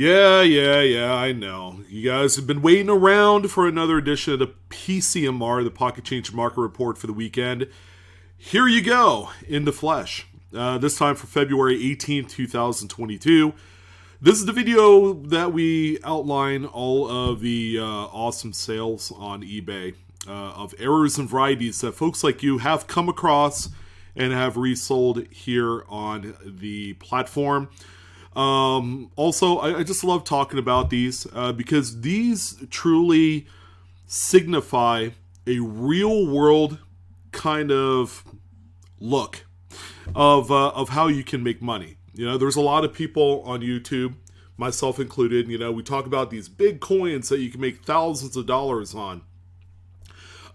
Yeah, I know. You guys have been waiting around for another edition of the PCMR, the Pocket Change Market Report for the weekend. Here you go, in the flesh. This time for February 18th, 2022. This is the video that we outline all of the awesome sales on eBay of errors and varieties that folks like you have come across and have resold here on the platform. Also, I just love talking about these because these truly signify a real world kind of look of how you can make money. You know, there's a lot of people on YouTube, myself included, you know, we talk about these big coins that you can make thousands of dollars on.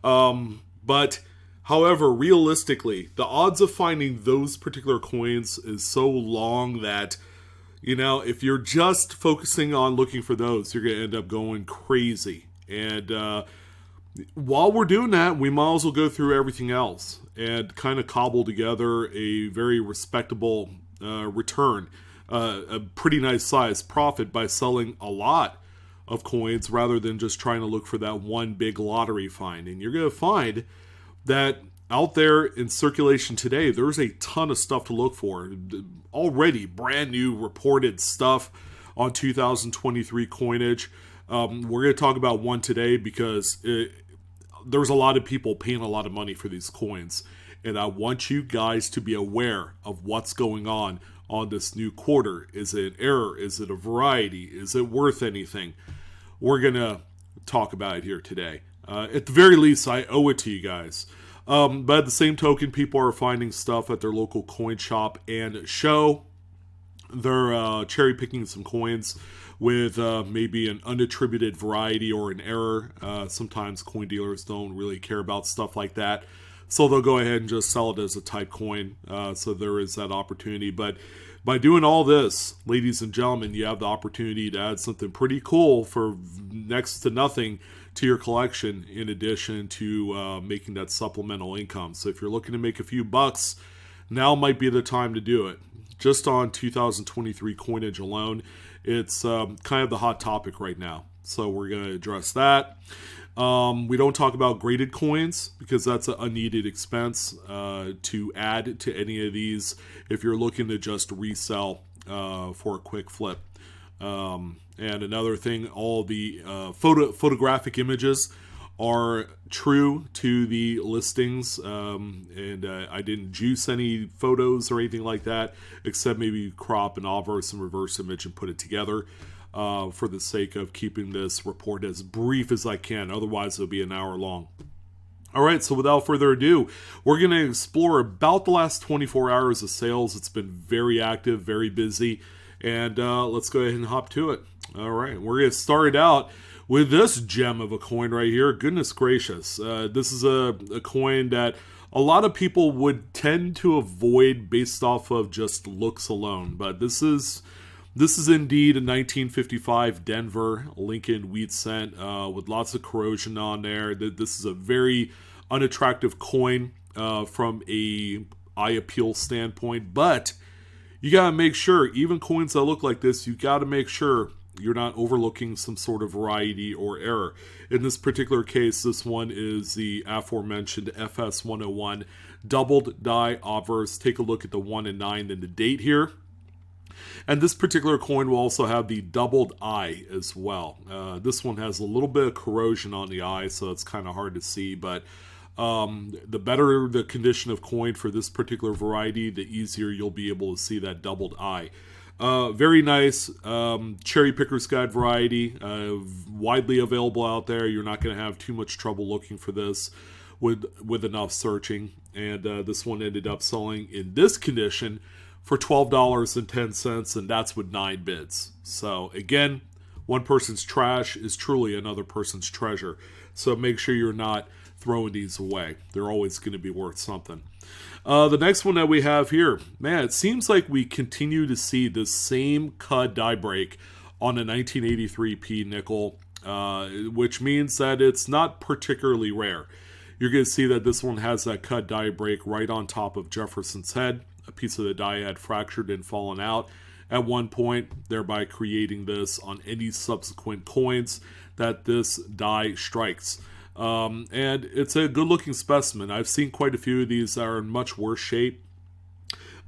But however, realistically, the odds of finding those particular coins is so long that, you know, if you're just focusing on looking for those, you're going to end up going crazy. And while we're doing that, we might as well go through everything else and kind of cobble together a very respectable return, a pretty nice size profit by selling a lot of coins rather than just trying to look for that one big lottery find. And you're going to find that out there in circulation today, there's a ton of stuff to look for. Already brand new reported stuff on 2023 coinage. We're going to talk about one today because there's a lot of people paying a lot of money for these coins. And I want you guys to be aware of what's going on this new quarter. Is it an error? Is it a variety? Is it worth anything? We're going to talk about it here today. At the very least, I owe it to you guys. But at the same token, people are finding stuff at their local coin shop and show. They're cherry picking some coins with maybe an unattributed variety or an error. Sometimes coin dealers don't really care about stuff like that, so they'll go ahead and just sell it as a type coin. So there is that opportunity. But by doing all this, ladies and gentlemen, you have the opportunity to add something pretty cool for next to nothing to your collection, in addition to making that supplemental income. So if you're looking to make a few bucks, now might be the time to do it. Just on 2023 coinage alone, it's kind of the hot topic right now. So we're going to address that. We don't talk about graded coins because that's an unneeded expense to add to any of these if you're looking to just resell for a quick flip. And another thing, all the photographic images are true to the listings, and I didn't juice any photos or anything like that, except maybe crop an obverse and reverse image and put it together for the sake of keeping this report as brief as I can. Otherwise, it'll be an hour long. All right, so without further ado, we're going to explore about the last 24 hours of sales. It's been very active, very busy, and let's go ahead and hop to it. All right, we're going to start out with this gem of a coin right here. Goodness gracious. This is a coin that a lot of people would tend to avoid based off of just looks alone. But this is indeed a 1955 Denver Lincoln wheat cent with lots of corrosion on there. This is a very unattractive coin from a eye appeal standpoint. But you got to make sure, even coins that look like this, you got to make sure you're not overlooking some sort of variety or error. In this particular case, this one is the aforementioned FS101 doubled die obverse. Take a look at the 1 and 9 and the date here. And this particular coin will also have the doubled eye as well. This one has a little bit of corrosion on the eye, so it's kind of hard to see, but the better the condition of coin for this particular variety, the easier you'll be able to see that doubled eye. Very nice cherry picker's guide variety, widely available out there. You're not going to have too much trouble looking for this with enough searching. And this one ended up selling in this condition for $12.10, and that's with 9 bids. So again, one person's trash is truly another person's treasure. So make sure you're not throwing these away. They're always going to be worth something. The next one that we have here, man, it seems like we continue to see the same cut die break on a 1983 P nickel, which means that it's not particularly rare. You're going to see that this one has that cut die break right on top of Jefferson's head. A piece of the die had fractured and fallen out, at one point, thereby creating this on any subsequent coins that this die strikes. And it's a good looking specimen. I've seen quite a few of these that are in much worse shape.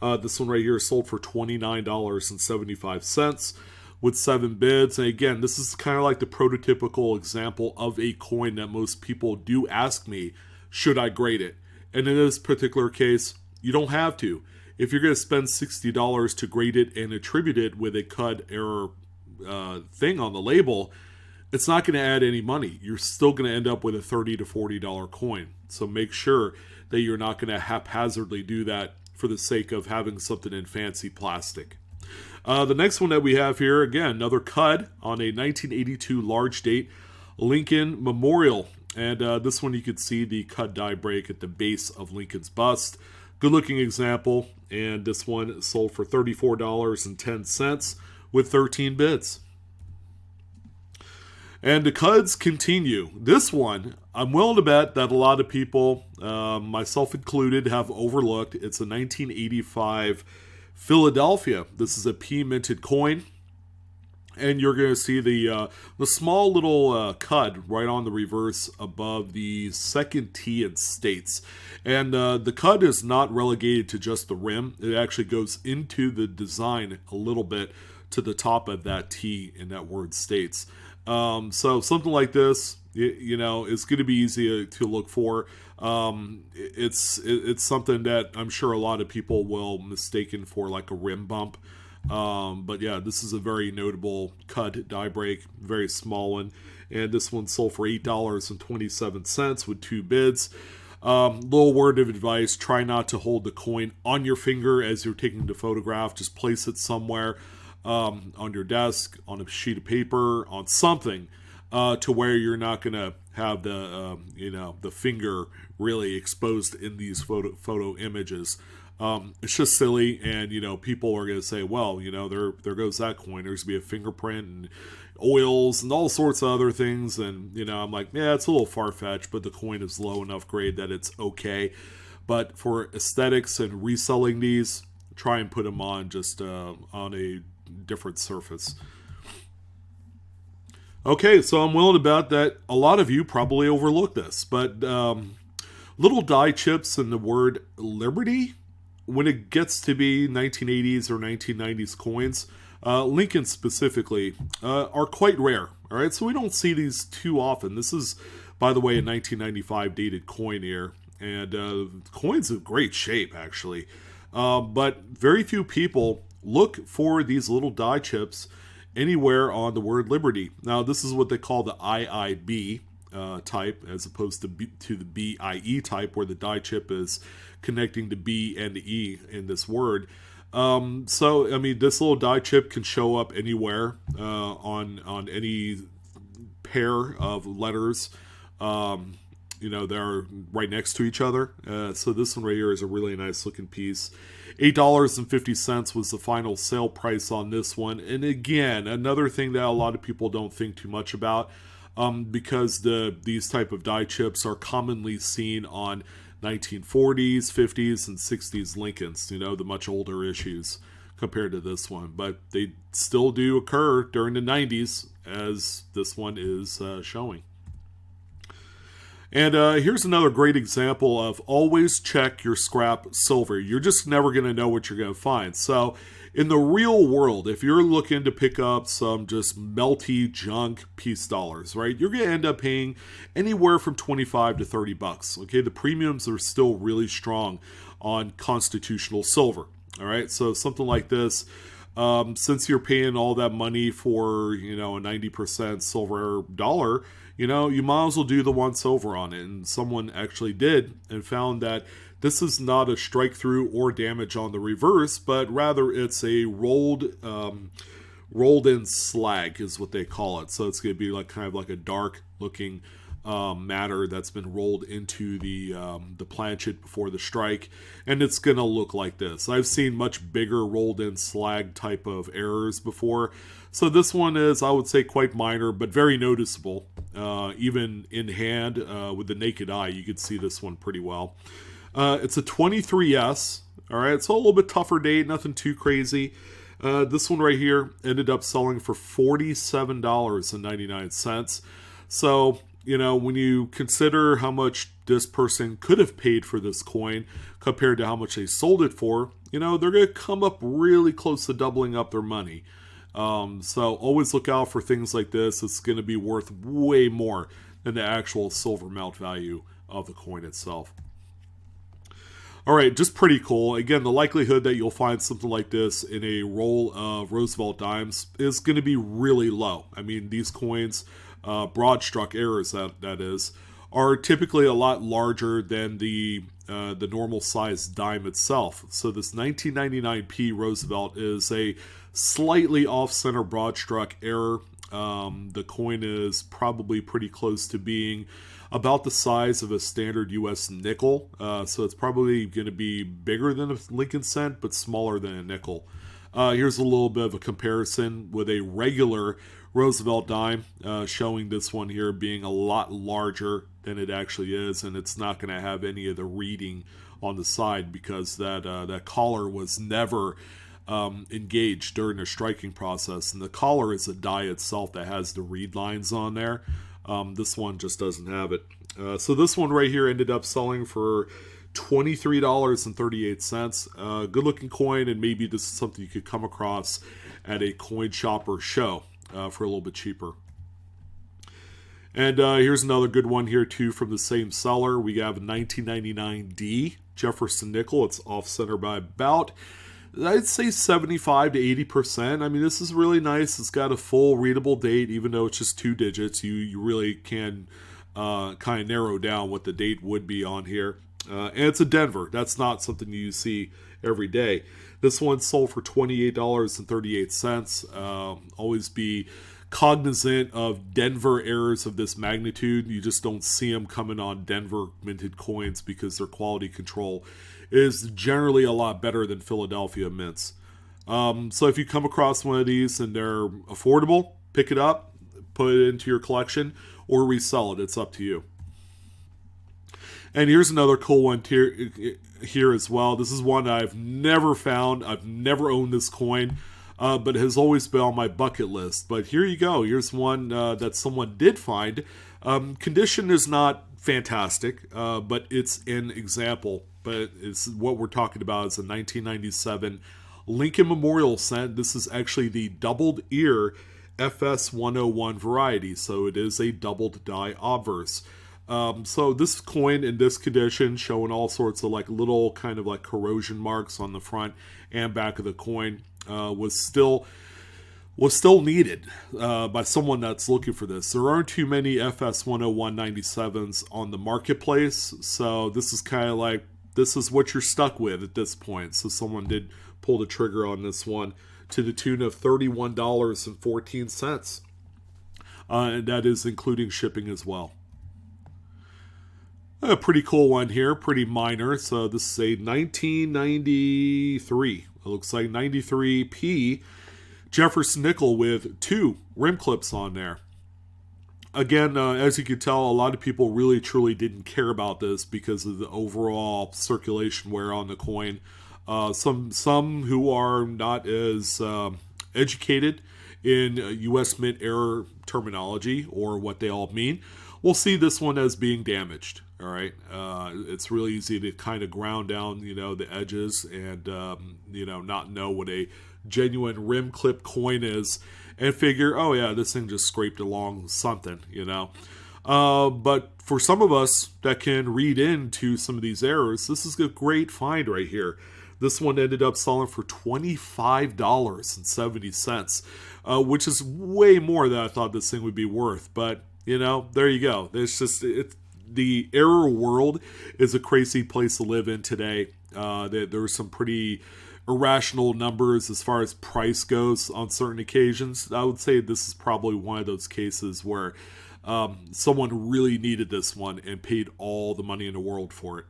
This one right here sold for $29.75 with 7 bids. And again, this is kind of like the prototypical example of a coin that most people do ask me, should I grade it? And in this particular case, you don't have to. If you're going to spend $60 to grade it and attribute it with a cut error thing on the label, it's not going to add any money. You're still going to end up with a $30 to $40 coin. So make sure that you're not going to haphazardly do that for the sake of having something in fancy plastic. The next one that we have here, again, another cut on a 1982 large date Lincoln Memorial. And this one you could see the cut die break at the base of Lincoln's bust. Good looking example. And this one sold for $34.10 with 13 bids. And the cuds continue. This one, I'm willing to bet that a lot of people, myself included, have overlooked. It's a 1985 Philadelphia. This is a P-minted coin. And you're going to see the small little cud right on the reverse above the second T in states. And the cud is not relegated to just the rim. It actually goes into the design a little bit to the top of that T in that word states. So something like this, you know, is going to be easy to look for. It's something that I'm sure a lot of people will mistaken for like a rim bump. But yeah, this is a very notable cut die break, very small one. And this one sold for $8.27 with 2 bids. Little word of advice, try not to hold the coin on your finger as you're taking the photograph. Just place it somewhere on your desk, on a sheet of paper, on something, to where you're not going to have the the finger really exposed in these photo images. It's just silly, and people are going to say, well, there goes that coin. There's going to be a fingerprint and oils and all sorts of other things, and I'm like, yeah, it's a little far-fetched, but the coin is low enough grade that it's okay. But for aesthetics and reselling these, try and put them on just on a different surface. Okay, so I'm willing to bet that a lot of you probably overlooked this, but little die chips in the word Liberty, when it gets to be 1980s or 1990s coins, Lincoln specifically, are quite rare. All right, so we don't see these too often. This is, by the way, a 1995 dated coin here, and the coin's in great shape, actually. But very few people look for these little die chips anywhere on the word Liberty. Now, this is what they call the IIB type, as opposed to the BIE type, where the die chip is connecting the B and the E in this word. So, I mean, this little die chip can show up anywhere on any pair of letters. They're right next to each other. So this one right here is a really nice looking piece. $8.50 was the final sale price on this one. And again, another thing that a lot of people don't think too much about, because these type of die chips are commonly seen on 1940s, 50s, and 60s Lincolns, the much older issues compared to this one. But they still do occur during the 90s, as this one is showing. And here's another great example of always check your scrap silver. You're just never going to know what you're going to find. So in the real world, if you're looking to pick up some just melty junk piece dollars, right, you're going to end up paying anywhere from $25 to $30. Okay, the premiums are still really strong on constitutional silver. All right, so something like this, since you're paying all that money for a 90% silver dollar, you might as well do the once over on it. And someone actually did and found that this is not a strike through or damage on the reverse, but rather it's a rolled in slag is what they call it. So it's going to be like kind of like a dark looking matter that's been rolled into the planchet before the strike, and it's going to look like this. I've seen much bigger rolled in slag type of errors before. So this one is, I would say, quite minor, but very noticeable. Even in hand, with the naked eye, you could see this one pretty well. It's a 23S. All right, so a little bit tougher date, nothing too crazy. This one right here ended up selling for $47.99. So, when you consider how much this person could have paid for this coin compared to how much they sold it for, they're going to come up really close to doubling up their money. So always look out for things like this. It's going to be worth way more than the actual silver melt value of the coin itself. All right, just pretty cool. Again, the likelihood that you'll find something like this in a roll of Roosevelt dimes is going to be really low. I mean, these coins, broad struck errors that is, are typically a lot larger than the normal size dime itself. So this 1999p Roosevelt is a slightly off-center broad struck error. The coin is probably pretty close to being about the size of a standard U.S. nickel. So it's probably going to be bigger than a Lincoln cent, but smaller than a nickel. Here's a little bit of a comparison with a regular Roosevelt dime, showing this one here being a lot larger than it actually is, and it's not going to have any of the reading on the side because that collar was never engaged during the striking process, and the collar is a die itself that has the read lines on there. This one just doesn't have it. So this one right here ended up selling for $23.38. Good looking coin, and maybe this is something you could come across at a coin shop or show for a little bit cheaper. And here's another good one here too from the same seller. We have a 1999D Jefferson nickel. It's off center by about, I'd say 75 to 80%. I mean, this is really nice. It's got a full readable date, even though it's just 2 digits. You really can kind of narrow down what the date would be on here. And it's a Denver. That's not something you see every day. This one sold for $28.38. Always be cognizant of Denver errors of this magnitude. You just don't see them coming on Denver minted coins because their quality control is generally a lot better than Philadelphia mints. So if you come across one of these and they're affordable, pick it up, put it into your collection, or resell it. It's up to you. And here's another cool one here as well. This is one I've never found. I've never owned this coin, but it has always been on my bucket list. But here you go. Here's one that someone did find. Condition is not fantastic, but it's an example. But it's what we're talking about is a 1997 Lincoln Memorial cent. This is actually the doubled ear FS 101 variety, so it is a doubled die obverse. So this coin in this condition, showing all sorts of like little kind of like corrosion marks on the front and back of the coin, was still needed by someone that's looking for this. There aren't too many FS 101 97s on the marketplace, so this is kind of like, this is what you're stuck with at this point. So someone did pull the trigger on this one to the tune of $31.14, and that is including shipping as well. A pretty cool one here, pretty minor. So this is a 1993. It looks like 93p Jefferson nickel with 2 rim clips on there. Again, as you can tell, a lot of people really truly didn't care about this because of the overall circulation wear on the coin. Some who are not as educated in U.S. Mint error terminology or what they all mean will see this one as being damaged. All right, it's really easy to kind of ground down, the edges and not know what a genuine rim clip coin is, and figure, oh yeah, this thing just scraped along something, But for some of us that can read into some of these errors, this is a great find right here. This one ended up selling for $25.70, which is way more than I thought this thing would be worth. But there you go. The error world is a crazy place to live in today. There are some pretty irrational numbers as far as price goes on certain occasions. I would say this is probably one of those cases where someone really needed this one and paid all the money in the world for it.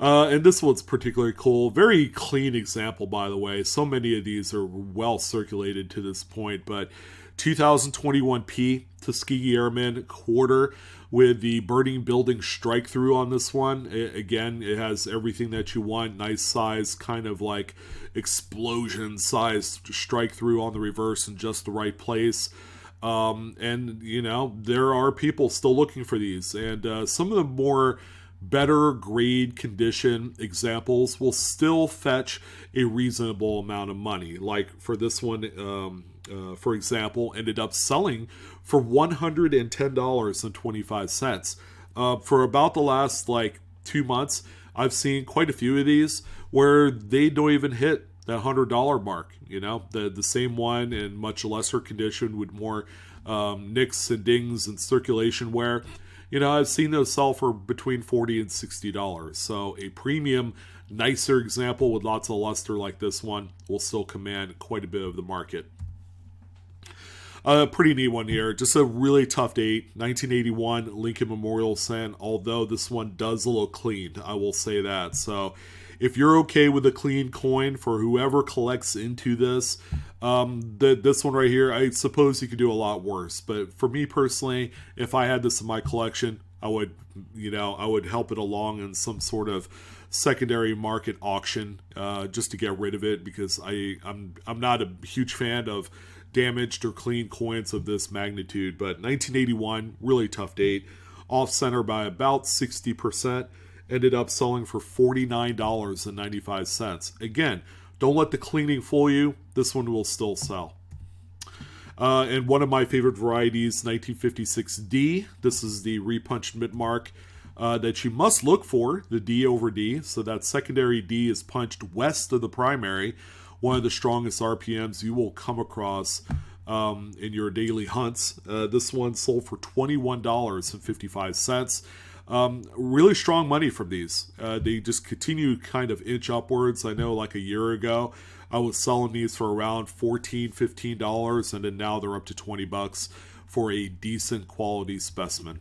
And this one's particularly cool. Very clean example, by the way. So many of these are well circulated to this point. But 2021P Tuskegee Airmen quarter with the burning building strike through on this one. Again, it has everything that you want. Nice size, kind of like explosion size strike through on the reverse in just the right place. And, you know, there are people still looking for these. And some of the more better grade condition examples will still fetch a reasonable amount of money. Like for this one, for example, ended up selling for $110.25. For about the last 2 months, I've seen quite a few of these where they don't even hit that $100 mark. You know, the same one in much lesser condition with more nicks and dings and circulation wear. You know, I've seen those sell for between $40 and $60. So a premium, nicer example with lots of luster like this one will still command quite a bit of the market. Pretty neat one here. Just a really tough date. 1981 Lincoln Memorial Cent. Although this one does a little clean, I will say that. So if you're okay with a clean coin for whoever collects into this, this one right here, I suppose you could do a lot worse. But for me personally, if I had this in my collection, I would help it along in some sort of secondary market auction, just to get rid of it, because I'm not a huge fan of damaged or clean coins of this magnitude. But 1981, really tough date, off center by about 60%. Ended up selling for $49.95. Again, don't let the cleaning fool you. This one will still sell. And one of my favorite varieties, 1956D. This is the repunched mint mark that you must look for, the D over D. So that secondary D is punched west of the primary. One of the strongest RPMs you will come across in your daily hunts. This one sold for $21.55. Really strong money from these. They just continue kind of inch upwards. I know like a year ago, I was selling these for around $14, $15, and then now they're up to $20 for a decent quality specimen.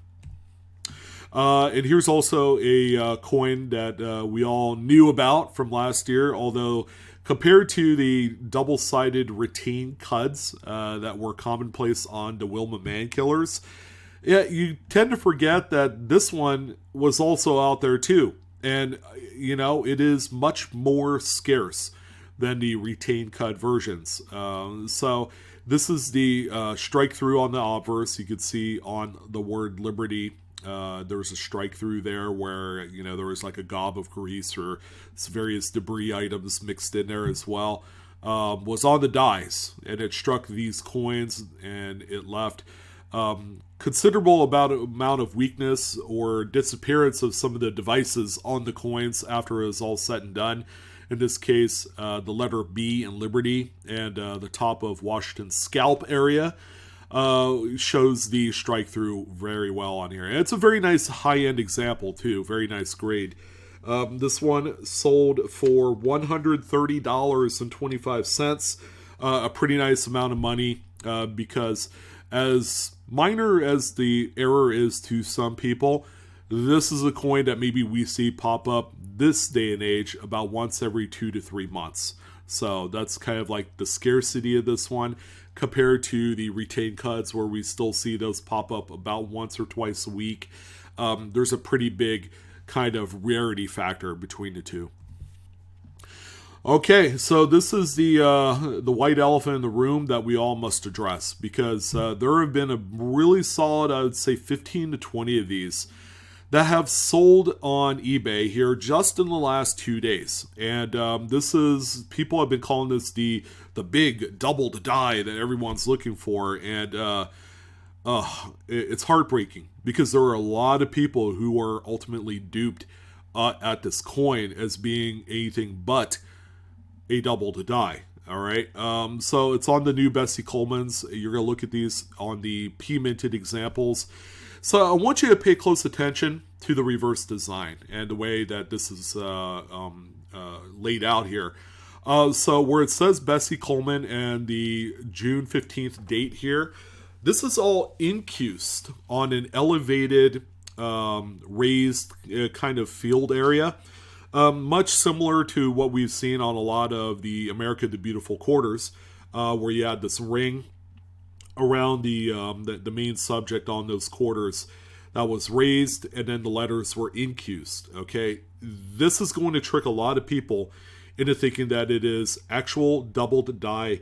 And here's also a coin that we all knew about from last year, although compared to the double-sided retain cuds that were commonplace on the Wilma Man Killers, yeah, you tend to forget that this one was also out there too. And, you know, it is much more scarce than the retain cut versions. So this is the strike through on the obverse. You can see on the word Liberty, there's a strike through there where, you know, there was like a gob of grease or various debris items mixed in there as well. Was on the dies, and it struck these coins and it left considerable amount of weakness or disappearance of some of the devices on the coins after it was all said and done. In this case, the letter B in Liberty and the top of Washington's scalp area shows the strike through very well on here. And it's a very nice high-end example too, very nice grade. This one sold for $130.25, a pretty nice amount of money because as minor as the error is to some people, this is a coin that maybe we see pop up this day and age about once every 2 to 3 months. So that's kind of like the scarcity of this one compared to the retained cuds where we still see those pop up about once or twice a week. There's a pretty big kind of rarity factor between the two. Okay, so this is the white elephant in the room that we all must address, because there have been a really solid, I would say 15 to 20 of these that have sold on eBay here just in the last 2 days. And this is, people have been calling this the big double to die that everyone's looking for. And it's heartbreaking because there are a lot of people who are ultimately duped at this coin as being anything but a double to die. All right. So it's on the new Bessie Coleman's. You're going to look at these on the P-minted examples. So I want you to pay close attention to the reverse design and the way that this is laid out here. So where it says Bessie Coleman and the June 15th date here, this is all incused on an elevated, raised kind of field area. Much similar to what we've seen on a lot of the America the Beautiful quarters, where you had this ring around the main subject on those quarters that was raised, and then the letters were incused. Okay, this is going to trick a lot of people into thinking that it is actual doubled die,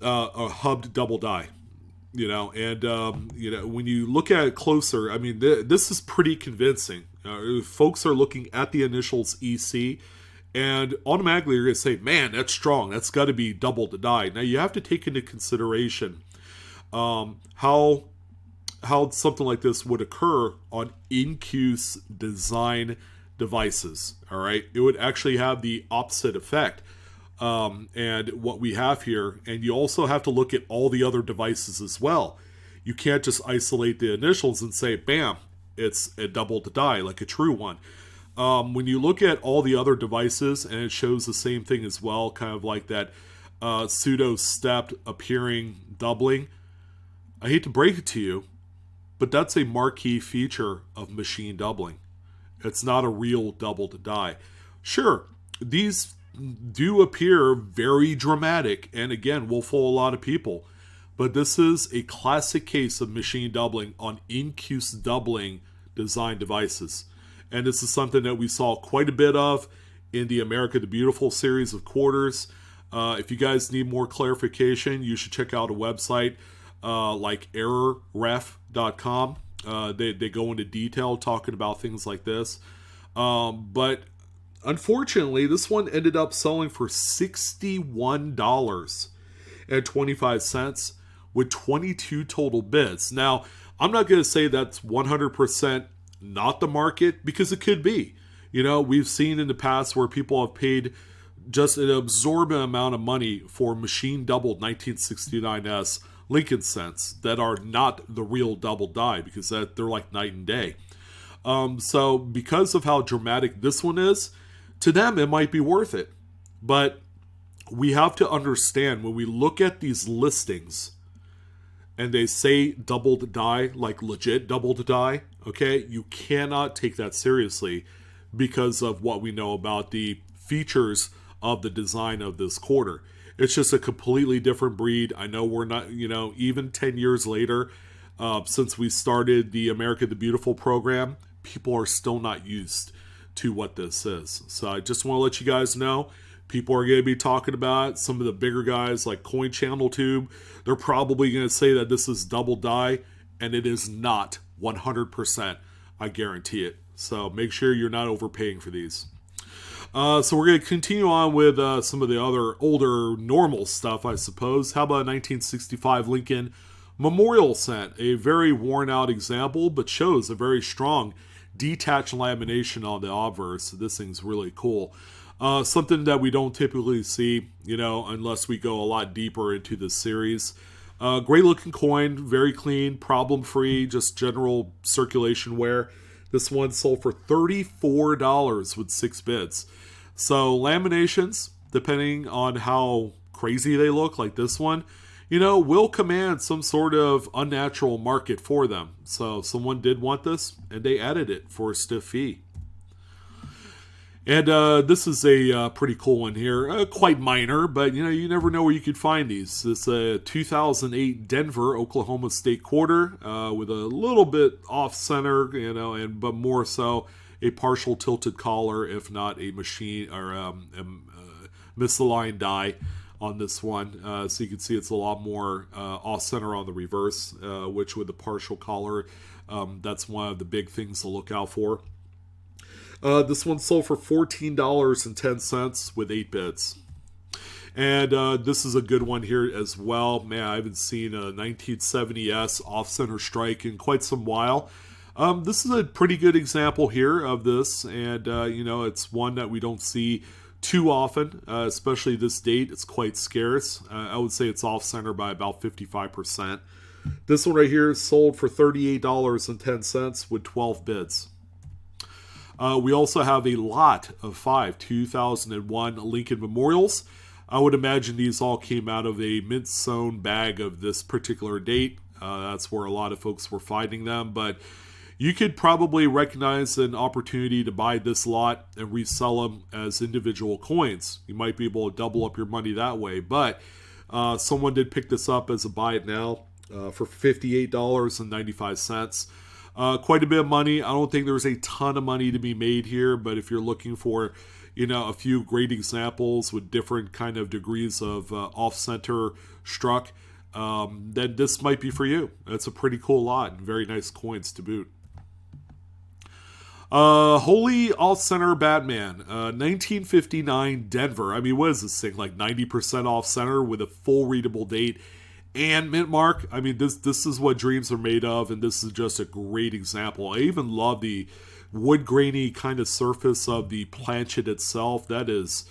a hubbed double die. And when you look at it closer, I mean, this is pretty convincing. Folks are looking at the initials EC, and automatically you're going to say, man, that's strong. That's got to be double the die. Now, you have to take into consideration how something like this would occur on in-use design devices. All right, it would actually have the opposite effect. And what we have here, and you also have to look at all the other devices as well. You can't just isolate the initials and say, bam, it's a double the die, like a true one. When you look at all the other devices, and it shows the same thing as well, kind of like that pseudo-stepped appearing doubling, I hate to break it to you, but that's a marquee feature of machine doubling. It's not a real double to die. Sure, these do appear very dramatic, and again, will fool a lot of people. But this is a classic case of machine doubling on in-use doubling design devices. And this is something that we saw quite a bit of in the America the Beautiful series of quarters. If you guys need more clarification, you should check out a website like errorref.com. They go into detail talking about things like this. But unfortunately, this one ended up selling for $61.25 with 22 total bids. Now, I'm not going to say that's 100% not the market, because it could be. We've seen in the past where people have paid just an absorbent amount of money for machine doubled 1969S Lincoln cents that are not the real double die, because they're like night and day. So because of how dramatic this one is, to them it might be worth it. But we have to understand, when we look at these listings and they say doubled die, like legit doubled die, okay, you cannot take that seriously because of what we know about the features of the design of this quarter. It's just a completely different breed. I know we're not, even 10 years later, since we started the America the Beautiful program, people are still not used to what this is. So I just want to let you guys know, people are going to be talking about it. Some of the bigger guys like Coin Channel Tube, they're probably going to say that this is double die, and it is not 100%. I guarantee it. So make sure you're not overpaying for these. So we're going to continue on with some of the other older normal stuff, I suppose. How about a 1965 Lincoln Memorial Cent? A very worn out example, but shows a very strong detached lamination on the obverse. This thing's really cool. Something that we don't typically see, unless we go a lot deeper into this series. Great looking coin, very clean, problem free, just general circulation wear. This one sold for $34 with 6 bids. So laminations, depending on how crazy they look, like this one, will command some sort of unnatural market for them. So someone did want this, and they added it for a stiff fee. And this is a pretty cool one here. Quite minor, but you never know where you could find these. This 2008 Denver, Oklahoma State quarter with a little bit off center, but more so a partial tilted collar, if not a machine or misaligned die on this one. So you can see it's a lot more off center on the reverse, which with the partial collar, that's one of the big things to look out for. This one sold for $14.10 with 8 bids. And this is a good one here as well. Man, I haven't seen a 1970S off-center strike in quite some while. This is a pretty good example here of this. And, it's one that we don't see too often, especially this date. It's quite scarce. I would say it's off-center by about 55%. This one right here sold for $38.10 with 12 bids. We also have a lot of 5 2001 Lincoln Memorials. I would imagine these all came out of a mint-sewn bag of this particular date. That's where a lot of folks were finding them. But, you could probably recognize an opportunity to buy this lot and resell them as individual coins. You might be able to double up your money that way. But someone did pick this up as a buy it now for $58.95. Quite a bit of money. I don't think there's a ton of money to be made here, but if you're looking for, a few great examples with different kind of degrees of off-center struck, then this might be for you. It's a pretty cool lot and very nice coins to boot. Holy Off-Center Batman, 1959 Denver. I mean, what is this thing, like 90% off-center with a full readable date and mint mark? I mean, this is what dreams are made of, and this is just a great example. I even love the wood grainy kind of surface of the planchet itself. That is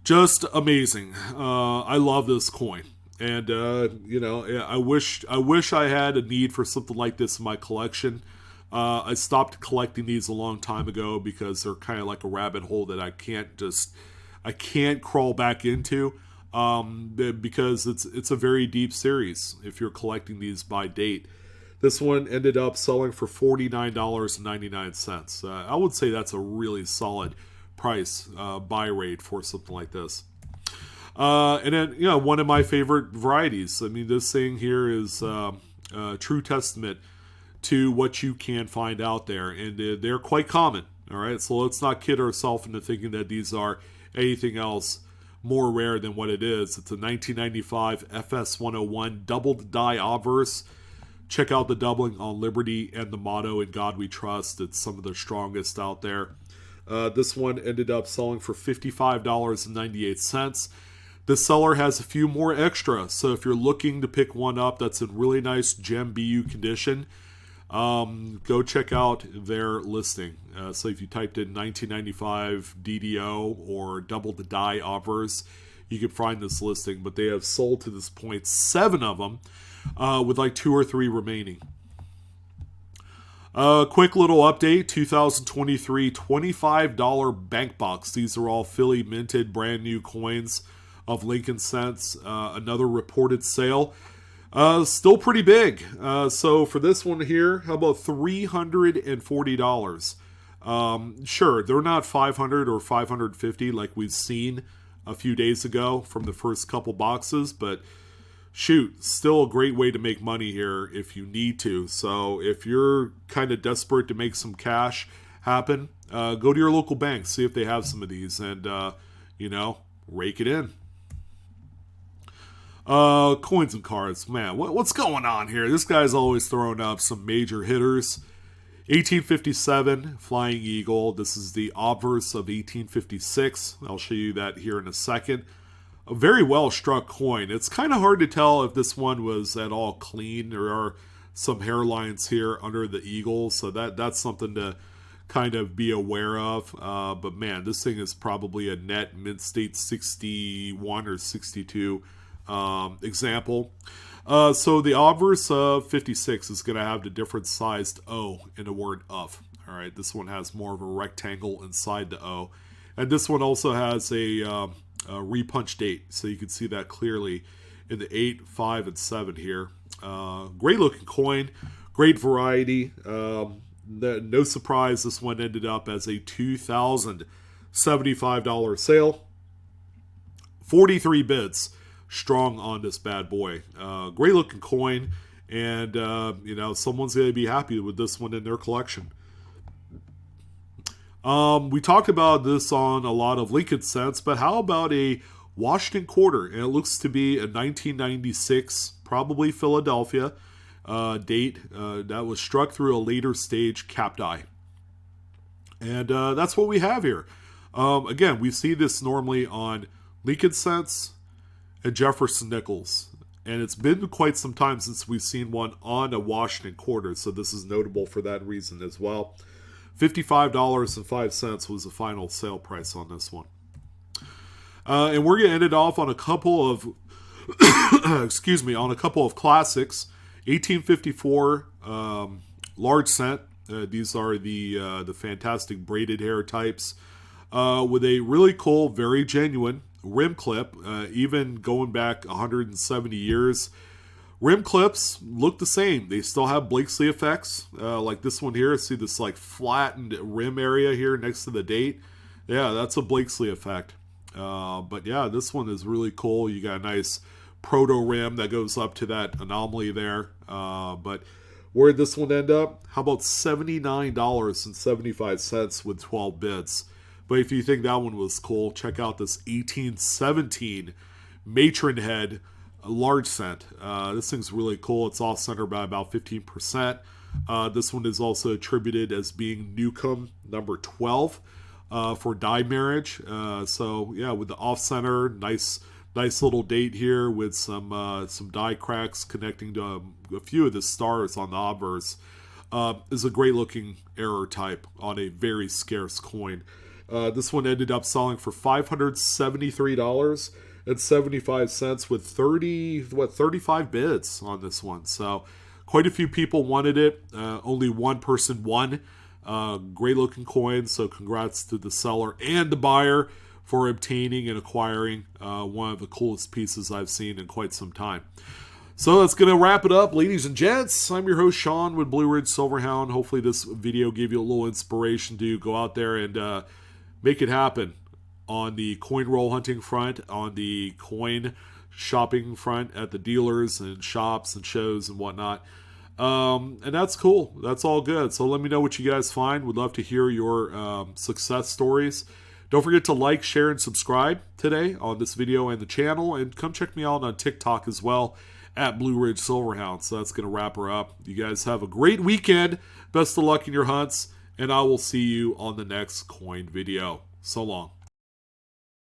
just amazing. I love this coin. And, I wish I had a need for something like this in my collection. I stopped collecting these a long time ago because they're kind of like a rabbit hole that I can't crawl back into, because it's a very deep series if you're collecting these by date. This one ended up selling for $49.99. I would say that's a really solid price, buy rate for something like this. And then, one of my favorite varieties. I mean, this thing here is a true testament to what you can find out there, and they're quite common. All right, so let's not kid ourselves into thinking that these are anything else more rare than what it is. It's a 1995 FS101 doubled die obverse. Check out the doubling on Liberty and the motto "In God We Trust." It's some of the strongest out there. This one ended up selling for $55.98. The seller has a few more extra, so if you're looking to pick one up that's in really nice gem BU condition, go check out their listing. So if you typed in 1995 DDO or double the die obverse, you can find this listing. But they have sold to this point 7 of them, with like 2 or 3 remaining. Quick little update, 2023 $25 bank box. These are all Philly minted brand new coins of Lincoln cents. Another reported sale. Still pretty big. So for this one here, how about $340? Sure, they're not $500 or $550 like we've seen a few days ago from the first couple boxes, but shoot, still a great way to make money here if you need to. So if you're kind of desperate to make some cash happen, go to your local bank, see if they have some of these, and rake it in. Coins and cards, man, what's going on here? This guy's always throwing up some major hitters. 1857 Flying Eagle. This is the obverse of 1856. I'll show you that here in a second. A very well struck coin. It's kind of hard to tell if this one was at all clean. There are some hairlines here under the eagle, so that's something to kind of be aware of. But man, this thing is probably a net mint state 61 or 62 example. So the obverse of 56 is going to have the different sized O in the word of. All right, this one has more of a rectangle inside the O. And this one also has a repunch date, so you can see that clearly in the 8, 5, and 7 here. Great looking coin, great variety. No surprise, this one ended up as a $2,075 sale. 43 bids strong on this bad boy. Great looking coin, and someone's going to be happy with this one in their collection. We talked about this on a lot of Lincoln cents, but how about a Washington quarter? And it looks to be a 1996, probably Philadelphia date that was struck through a later stage cap die. And that's what we have here. Again, we see this normally on Lincoln cents and Jefferson nickels. And it's been quite some time since we've seen one on a Washington quarter, so this is notable for that reason as well. $55.05 was the final sale price on this one. And we're going to end it off on a couple of, on a couple of classics. 1854 large cent. These are the fantastic braided hair types with a really cool, very genuine rim clip, even going back 170 years. Rim clips look the same. They still have Blakesley effects, like this one here. See this like flattened rim area here next to the date? Yeah, that's a Blakesley effect. But yeah, this one is really cool. You got a nice proto rim that goes up to that anomaly there. But where'd this one end up? How about $79.75 with 12 bids? But if you think that one was cool, check out this 1817 matron head large cent. This thing's really cool. It's off center by about 15%. This one is also attributed as being Newcomb number 12 for die marriage. So yeah, with the off center, nice little date here with some die cracks connecting to a few of the stars on the obverse. Is a great looking error type on a very scarce coin. This one ended up selling for $573.75 with 35 bids on this one. So quite a few people wanted it. Only one person won. Great looking coin. So congrats to the seller and the buyer for obtaining and acquiring one of the coolest pieces I've seen in quite some time. So that's going to wrap it up, ladies and gents. I'm your host, Sean, with Blue Ridge Silverhound. Hopefully this video gave you a little inspiration to go out there and make it happen on the coin roll hunting front, on the coin shopping front at the dealers and shops and shows and whatnot. And that's cool. That's all good. So let me know what you guys find. Would love to hear your success stories. Don't forget to like, share, and subscribe today on this video and the channel. And come check me out on TikTok as well at Blue Ridge Silverhound. So that's going to wrap her up. You guys have a great weekend. Best of luck in your hunts. And I will see you on the next coin video. So long.